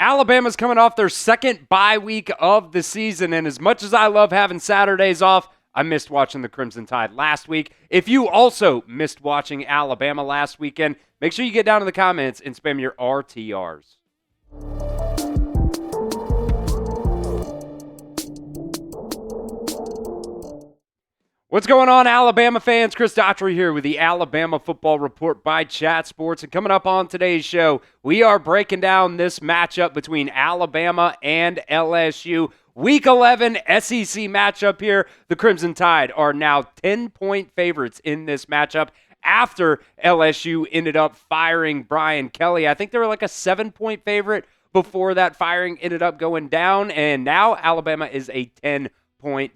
Alabama's coming off their second bye week of the season, and as much as I love having Saturdays off, I missed watching the Crimson Tide last week. If you also missed watching Alabama last weekend, make sure you get down in the comments and spam your RTRs. What's going on, Alabama fans? Chris Daughtery here with the Alabama Football Report by Chat Sports. And coming up on today's show, we are breaking down this matchup between Alabama and LSU. Week 11 SEC matchup here. The Crimson Tide are now 10-point favorites in this matchup after LSU ended up firing Kelley. I think they were like a 7-point favorite before that firing ended up going down. And now Alabama is a 10-point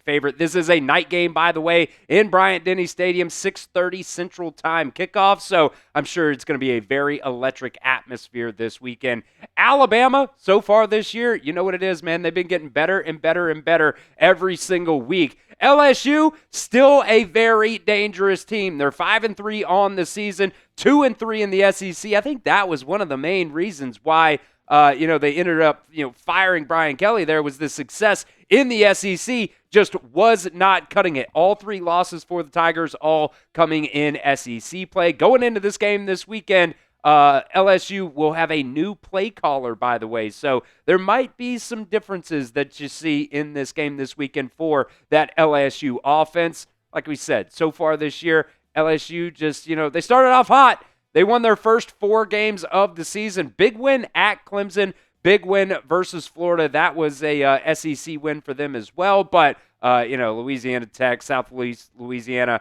favorite. This is a night game, by the way, in Bryant-Denny Stadium, 6:30 Central Time kickoff, so I'm sure it's going to be a very electric atmosphere this weekend. Alabama, so far this year, you know what it is, man. They've been getting better and better and better every single week. LSU, still a very dangerous team. They're 5-3 on the season, 2-3 in the SEC. I think that was one of the main reasons why they ended up, firing Kelley. There was the success in the SEC, just was not cutting it. All 3 losses for the Tigers, all coming in SEC play. Going into this game this weekend, LSU will have a new play caller, by the way. So there might be some differences that you see in this game this weekend for that LSU offense. Like we said, so far this year, LSU just, they started off hot. They won their first 4 games of the season. Big win at Clemson. Big win versus Florida. That was a SEC win for them as well. But, Louisiana Tech, Southwest Louisiana,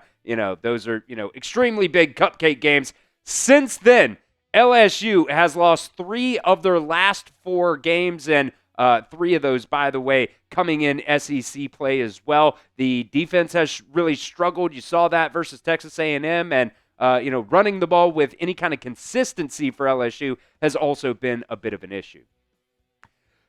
those are, extremely big cupcake games. Since then, LSU has lost 3 of their last 4 games, and 3 of those, by the way, coming in SEC play as well. The defense has really struggled. You saw that versus Texas A&M, and running the ball with any kind of consistency for LSU has also been a bit of an issue.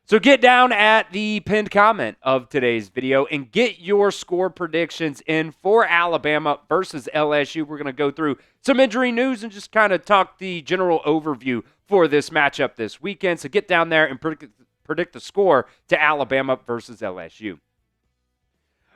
So get down at the pinned comment of today's video and get your score predictions in for Alabama versus LSU. We're going to go through some injury news and just kind of talk the general overview for this matchup this weekend. So get down there and predict the score to Alabama versus LSU.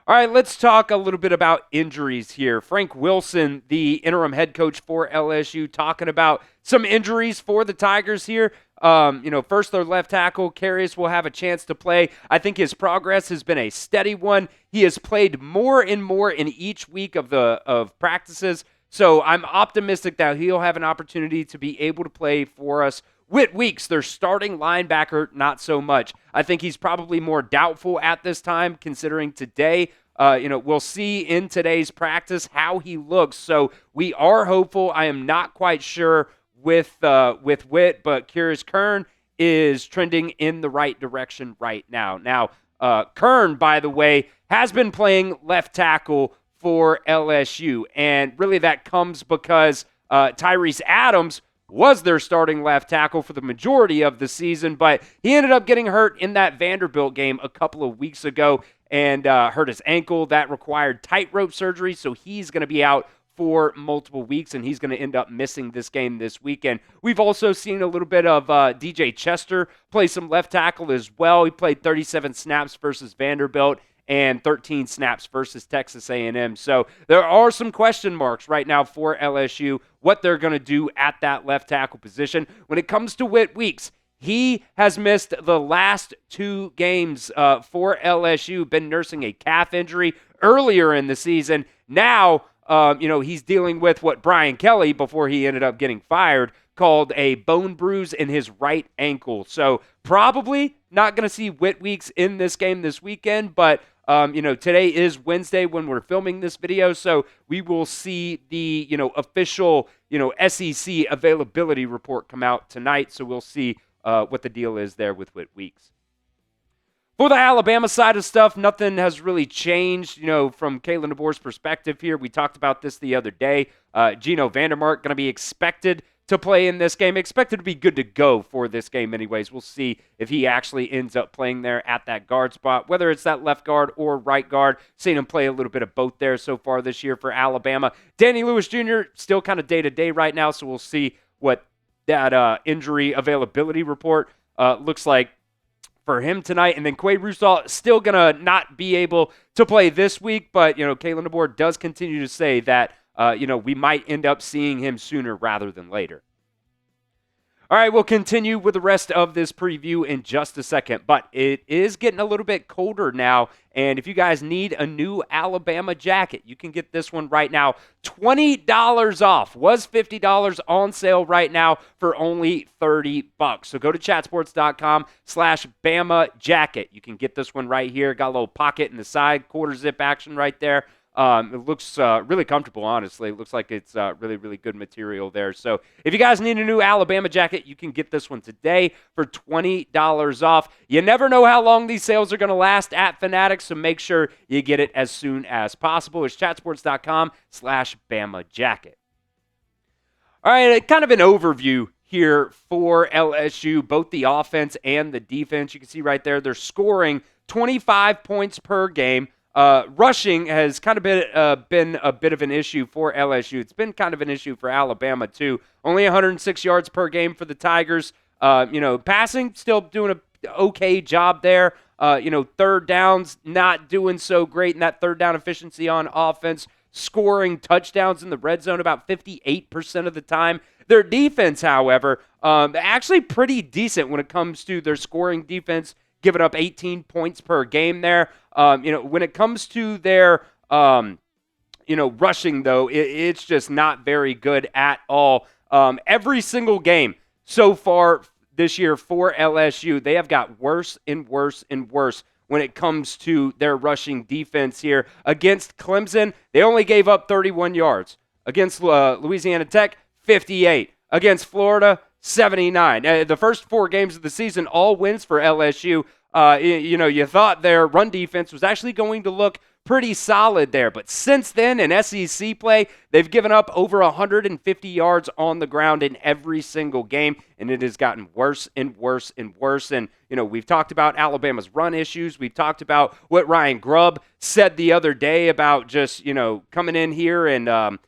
All right, let's talk a little bit about injuries here. Frank Wilson, the interim head coach for LSU, talking about some injuries for the Tigers here. First, their left tackle, Carius, will have a chance to play. I think his progress has been a steady one. He has played more and more in each week of practices, so I'm optimistic that he'll have an opportunity to be able to play for us. Whit Weeks, their starting linebacker, not so much. I think he's probably more doubtful at this time, considering today, we'll see in today's practice how he looks. So we are hopeful. I am not quite sure with Whit, but Carius Curne is trending in the right direction right now. Now, Curne, by the way, has been playing left tackle for LSU, and really that comes because Tyrese Adams was their starting left tackle for the majority of the season, but he ended up getting hurt in that Vanderbilt game a couple of weeks ago and hurt his ankle. That required tightrope surgery, so he's going to be out for multiple weeks, and he's going to end up missing this game this weekend. We've also seen a little bit of DJ Chester play some left tackle as well. He played 37 snaps versus Vanderbilt and 13 snaps versus Texas A&M. So there are some question marks right now for LSU, what they're going to do at that left tackle position. When it comes to Whit Weeks, he has missed the last 2 games for LSU, been nursing a calf injury earlier in the season. Now, he's dealing with what Brian Kelley, before he ended up getting fired, called a bone bruise in his right ankle. So probably not going to see Whit Weeks in this game this weekend, but today is Wednesday when we're filming this video, so we will see the, official, SEC availability report come out tonight, so we'll see what the deal is there with Whit Weeks. For the Alabama side of stuff, nothing has really changed, from Kalen DeBoer's perspective here. We talked about this the other day. Geno Vandermark going to be expected to play in this game. Expected to be good to go for this game anyways. We'll see if he actually ends up playing there at that guard spot, whether it's that left guard or right guard. Seen him play a little bit of both there so far this year for Alabama. Danny Lewis Jr. still kind of day-to-day right now, so we'll see what that injury availability report looks like for him tonight. And then Quay Russaw still going to not be able to play this week, but, Kalen DeBoer does continue to say that, we might end up seeing him sooner rather than later. All right, we'll continue with the rest of this preview in just a second, but it is getting a little bit colder now, and if you guys need a new Alabama jacket, you can get this one right now. $20 off. Was $50 on sale right now for only $30. So go to chatsports.com/Bama jacket. You can get this one right here. Got a little pocket in the side, quarter zip action right there. It looks really comfortable, honestly. It looks like it's really, really good material there. So if you guys need a new Alabama jacket, you can get this one today for $20 off. You never know how long these sales are going to last at Fanatics, so make sure you get it as soon as possible. It's chatsports.com/Bama jacket. All right, kind of an overview here for LSU, both the offense and the defense. You can see right there, they're scoring 25 points per game. Rushing has kind of been a bit of an issue for LSU. It's been kind of an issue for Alabama, too. Only 106 yards per game for the Tigers. Passing, still doing an okay job there. Third downs, not doing so great in that third down efficiency on offense. Scoring touchdowns in the red zone about 58% of the time. Their defense, however, actually pretty decent when it comes to their scoring defense, giving up 18 points per game there. When it comes to their, rushing, though, it's just not very good at all. Every single game so far this year for LSU, they have got worse and worse and worse when it comes to their rushing defense here. Against Clemson, they only gave up 31 yards. Against Louisiana Tech, 58. Against Florida, 79. The first 4 games of the season, all wins for LSU. You thought their run defense was actually going to look pretty solid there. But since then, in SEC play, they've given up over 150 yards on the ground in every single game, and it has gotten worse and worse and worse. And, we've talked about Alabama's run issues. We've talked about what Ryan Grubb said the other day about just, coming in here and,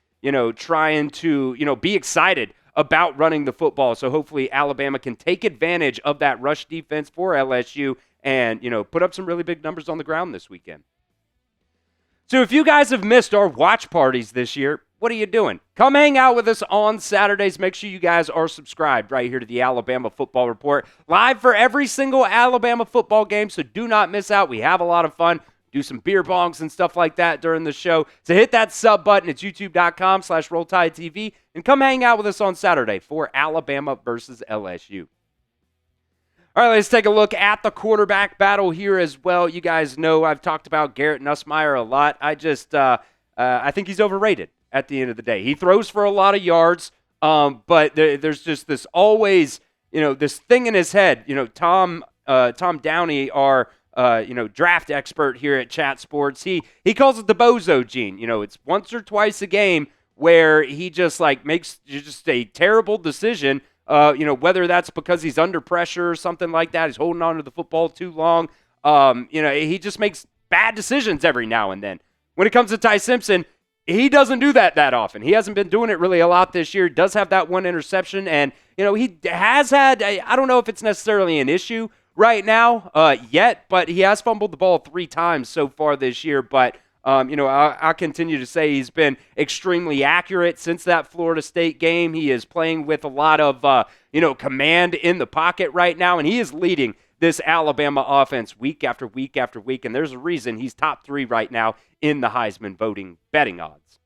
trying to, be excited about running the football. So hopefully Alabama can take advantage of that rush defense for LSU and, put up some really big numbers on the ground this weekend. So if you guys have missed our watch parties this year, what are you doing? Come hang out with us on Saturdays. Make sure you guys are subscribed right here to the Alabama Football Report. Live for every single Alabama football game, so do not miss out. We have a lot of fun. Do some beer bongs and stuff like that during the show. So hit that sub button at youtube.com/RollTideTV and come hang out with us on Saturday for Alabama versus LSU. All right, let's take a look at the quarterback battle here as well. You guys know I've talked about Garrett Nussmeier a lot. I think he's overrated at the end of the day. He throws for a lot of yards, but there's just this always, this thing in his head. Tom Downey, our draft expert here at Chat Sports, he calls it the bozo gene. It's once or twice a game where he just makes just a terrible decision. Whether that's because he's under pressure or something like that, he's holding on to the football too long. He just makes bad decisions every now and then. When it comes to Ty Simpson, he doesn't do that often. He hasn't been doing it really a lot this year. He does have that one interception, and, he has had, I don't know if it's necessarily an issue right now yet, but he has fumbled the ball 3 times so far this year. But, I continue to say he's been extremely accurate since that Florida State game. He is playing with a lot of, command in the pocket right now, and he is leading this Alabama offense week after week after week, and there's a reason he's top 3 right now in the Heisman voting betting odds.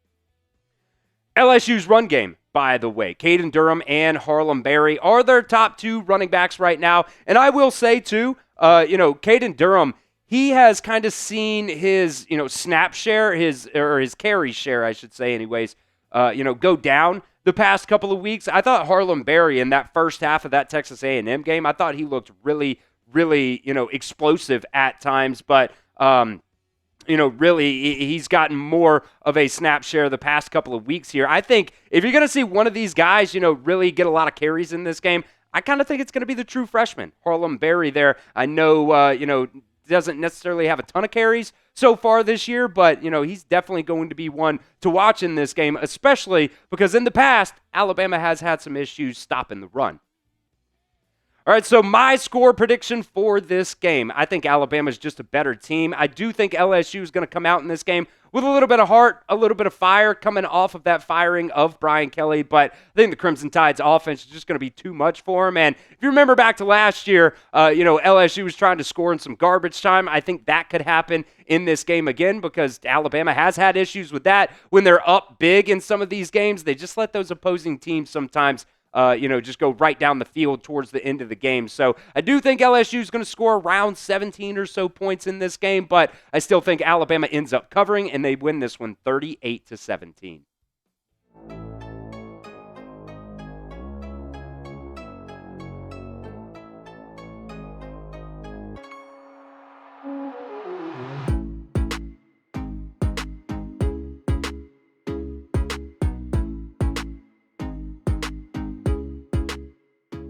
LSU's run game, by the way, Caden Durham and Harlem Berry are their top 2 running backs right now, and I will say, too, Caden Durham, he has kind of seen his, snap share, his carry share, I should say anyways, go down the past couple of weeks. I thought Harlem Berry in that first half of that Texas A&M game, I thought he looked really, really, explosive at times, but, really he's gotten more of a snap share the past couple of weeks here. I think if you're going to see one of these guys, really get a lot of carries in this game, I kind of think it's going to be the true freshman, Harlem Berry there. I know, doesn't necessarily have a ton of carries so far this year, but, he's definitely going to be one to watch in this game, especially because in the past, Alabama has had some issues stopping the run. All right, so my score prediction for this game. I think Alabama's just a better team. I do think LSU is going to come out in this game with a little bit of heart, a little bit of fire coming off of that firing of Brian Kelley, but I think the Crimson Tide's offense is just going to be too much for him. And if you remember back to last year, LSU was trying to score in some garbage time. I think that could happen in this game again because Alabama has had issues with that. When they're up big in some of these games, they just let those opposing teams sometimes just go right down the field towards the end of the game. So I do think LSU is going to score around 17 or so points in this game, but I still think Alabama ends up covering, and they win this one 38-17.